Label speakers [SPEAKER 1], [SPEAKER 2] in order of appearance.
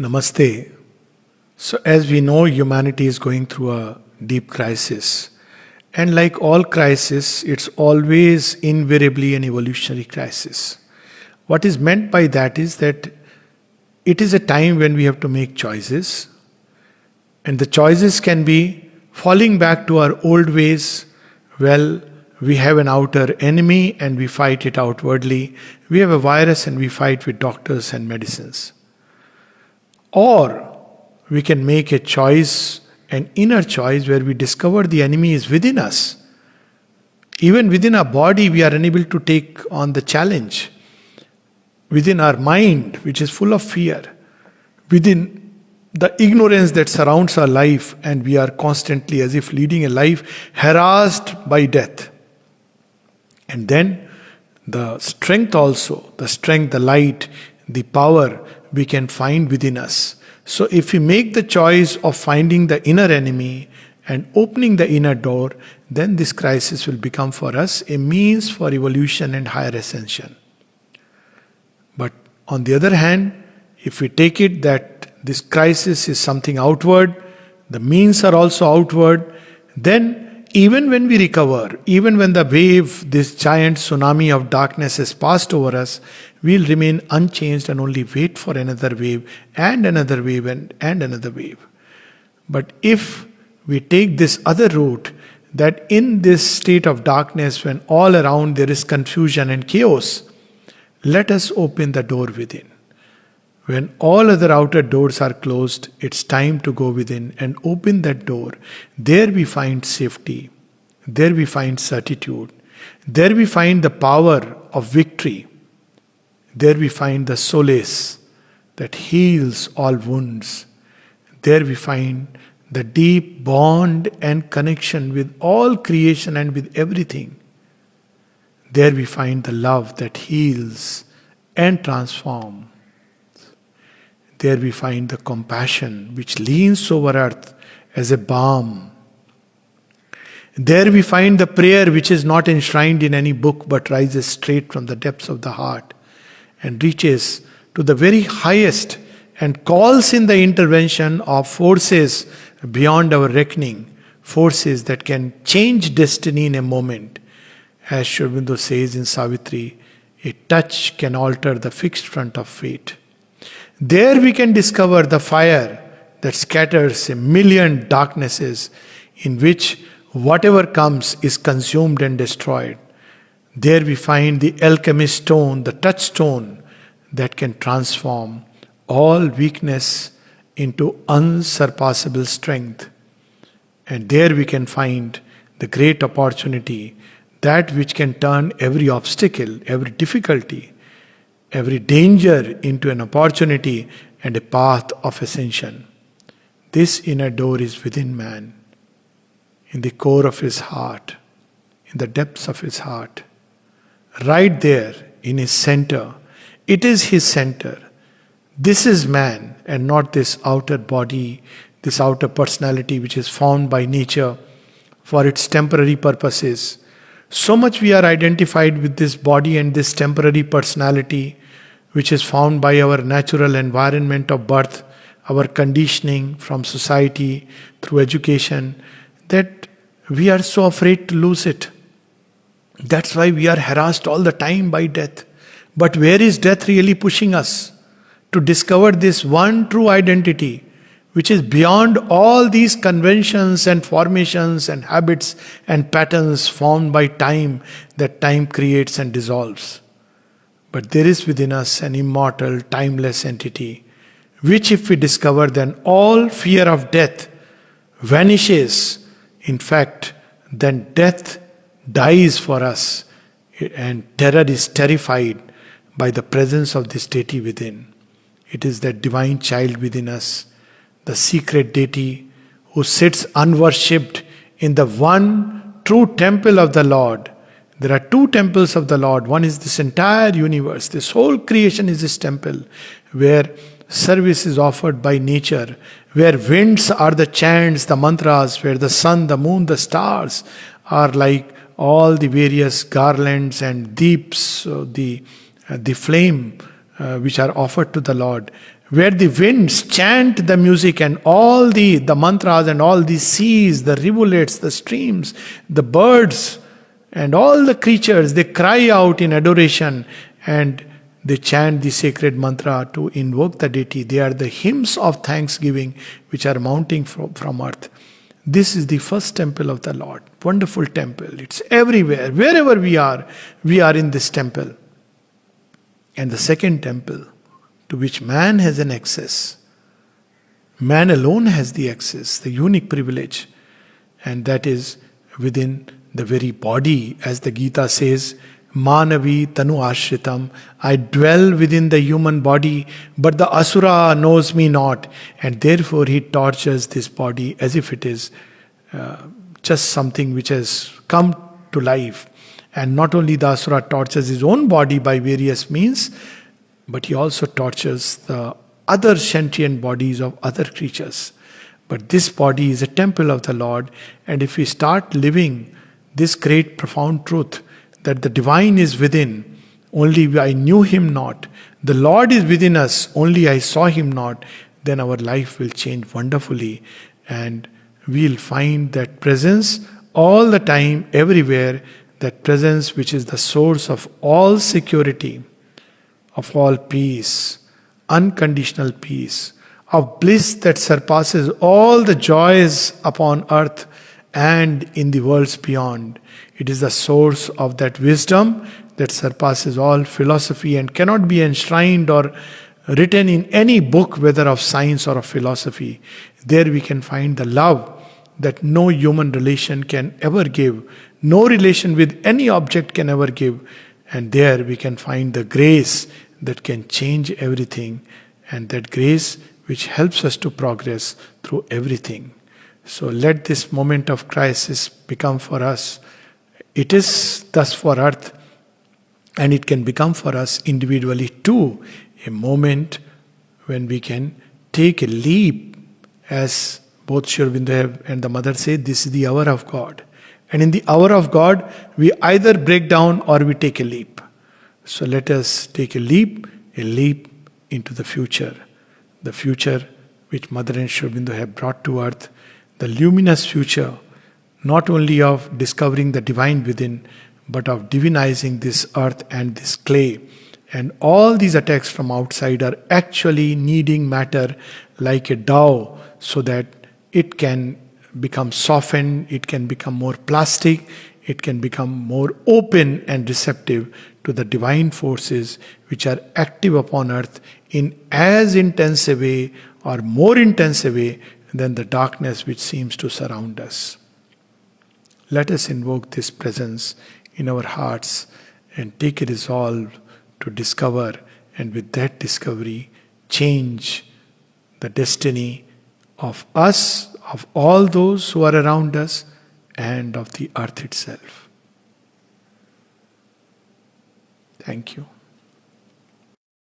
[SPEAKER 1] Namaste. So, as we know, humanity is going through a deep crisis. And like all crises, it's always invariably an evolutionary crisis. What is meant by that is that it is a time when we have to make choices. And the choices can be falling back to our old ways. Well, we have an outer enemy and we fight it outwardly. We have a virus and we fight with doctors and medicines. Or we can make a choice, an inner choice, where we discover the enemy is within us. Even within our body, we are unable to take on the challenge. Within our mind, which is full of fear, within the ignorance that surrounds our life, and we are constantly as if leading a life harassed by death. And then the strength also, the light, the power we can find within us. So if we make the choice of finding the inner enemy and opening the inner door, then this crisis will become for us a means for evolution and higher ascension. But on the other hand, if we take it that this crisis is something outward, the means are also outward, then even when we recover, even when the wave, this giant tsunami of darkness has passed over us, we'll remain unchanged and only wait for another wave and another wave and another wave. But if we take this other route, that in this state of darkness, when all around there is confusion and chaos, let us open the door within. When all other outer doors are closed, it's time to go within and open that door. There we find safety. There we find certitude. There we find the power of victory. There we find the solace that heals all wounds. There we find the deep bond and connection with all creation and with everything. There we find the love that heals and transforms. There we find the compassion which leans over earth as a balm. There we find the prayer which is not enshrined in any book but rises straight from the depths of the heart and reaches to the very highest and calls in the intervention of forces beyond our reckoning, forces that can change destiny in a moment. As Sri Aurobindo says in Savitri, a touch can alter the fixed front of fate. There we can discover the fire that scatters a million darknesses in which whatever comes is consumed and destroyed. There we find the alchemist stone, the touchstone that can transform all weakness into unsurpassable strength. And there we can find the great opportunity, that which can turn every obstacle, every difficulty, every danger into an opportunity and a path of ascension. This inner door is within man, in the core of his heart, in the depths of his heart. Right there in his center. It is his center. This is man and not this outer body, this outer personality which is formed by nature for its temporary purposes. So much we are identified with this body and this temporary personality which is formed by our natural environment of birth, our conditioning from society through education, that we are so afraid to lose it. That's why we are harassed all the time by death. But where is death really pushing us? To discover this one true identity, which is beyond all these conventions and formations and habits and patterns formed by time, that time creates and dissolves. But there is within us an immortal, timeless entity, which if we discover, then all fear of death vanishes. In fact, then death dies for us, and terror is terrified by the presence of this deity within. It is that divine child within us, the secret deity who sits unworshipped in the one true temple of the Lord. There are two temples of the Lord. One is this entire universe. This whole creation is this temple where service is offered by nature, where winds are the chants, the mantras, where the sun, the moon, the stars are like all the various garlands and deeps, the flame which are offered to the Lord, where the winds chant the music and all the mantras and all the seas, the rivulets, the streams, the birds, and all the creatures, they cry out in adoration and they chant the sacred mantra to invoke the deity. They are the hymns of thanksgiving which are mounting from earth. This is the first temple of the Lord. Wonderful temple. It's everywhere. Wherever we are in this temple. And the second temple, to which man has an access. Man alone has the access, the unique privilege. And that is within the very body, as the Gita says, Manavi Tanu Ashritam. I dwell within the human body, but the Asura knows me not. And therefore he tortures this body as if it is just something which has come to life. And not only the Asura tortures his own body by various means, but he also tortures the other sentient bodies of other creatures. But this body is a temple of the Lord, and if we start living this great profound truth, that the divine is within, only I knew him not, the Lord is within us, only I saw him not, then our life will change wonderfully, and we'll find that presence all the time, everywhere, that presence which is the source of all security, of all peace, unconditional peace, of bliss that surpasses all the joys upon earth and in the worlds beyond. It is the source of that wisdom that surpasses all philosophy and cannot be enshrined or written in any book, whether of science or of philosophy. There we can find the love that no human relation can ever give, no relation with any object can ever give. And there we can find the grace that can change everything, and that grace which helps us to progress through everything. So let this moment of crisis become for us, it is thus for earth, and it can become for us individually too, a moment when we can take a leap, as both Sri Aurobindo and the mother say, this is the hour of God. And in the hour of God, we either break down or we take a leap. So let us take a leap into the future which Mother and Sri Aurobindo have brought to earth, the luminous future, not only of discovering the divine within, but of divinizing this earth and this clay. And all these attacks from outside are actually kneading matter like a dough, so that it can become softened, it can become more plastic, it can become more open and receptive to the divine forces which are active upon earth in as intense a way or more intense a way than the darkness which seems to surround us. Let us invoke this presence in our hearts and take a resolve to discover, and with that discovery, change the destiny of us, of all those who are around us, and of the earth itself. Thank you.